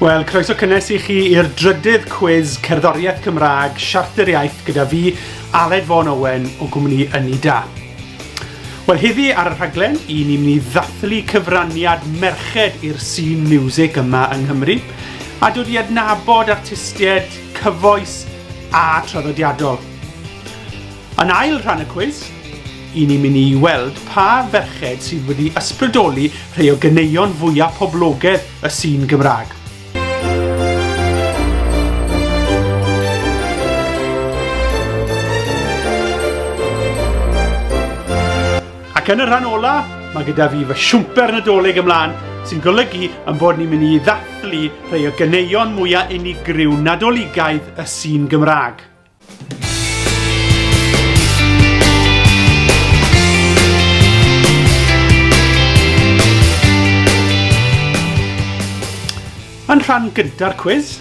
Wel, croeso cynnes i chi i'r drydydd cwiz cerddoriaeth Cymraeg Siart yr Iaith gyda fi, Aled Vaughan Owen o gwmni Ynni Da. Wel, heddi ar y rhaglen, i ni'n mynd i ddathlu cyfraniad merched i'r scene music yma yng Nghymru, a dod i adnabod artistiaid cyfoes a traddodiadol. Yn ail rhan y cwiz, i ni'n mynd i weld pa ferched sydd wedi ysbrydoli rhai o ganeuon fwyaf poblogaidd y scene Gymraeg. Ac yn y rhan ola, mae gyda fi fy siwmper nadolig ymlaen sy'n golygu yn bod ni'n mynd i ddathlu rhai o ganeuon mwyaf unigryw nadoligaidd y scene Gymraeg. Yn rhan gyda'r cwiz,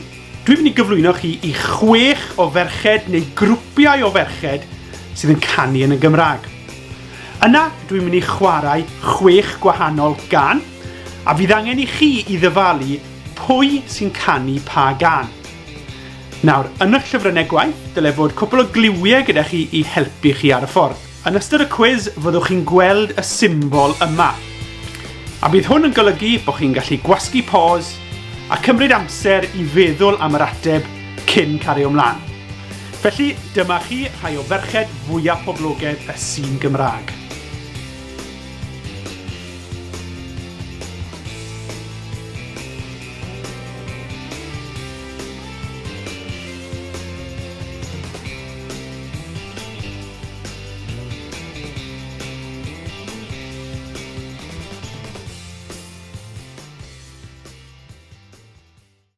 dwi'n mynd i gyflwyno chi i 6 o ferched neu grwpiau o ferched sydd yn canu yn y Gymraeg. Yna, dwi'n mynd i chwarae 6 gwahanol gân, a fydd angen i chi i ddyfalu pwy sy'n canu pa gân. Nawr, yn y llyfrannau gwaith, dylai fod cwpl o gliwiau gyda chi i helpu chi ar y ffordd. Yn ystod y cwiz, fyddwch chi'n gweld y symbol yma. A bydd hwn yn golygu bod chi'n gallu gwasgu pause a cymryd amser i feddwl am yr ateb cyn cario ymlaen. Felly, dyma chi rhai o ferched fwyaf poblogaidd y scene Gymraeg.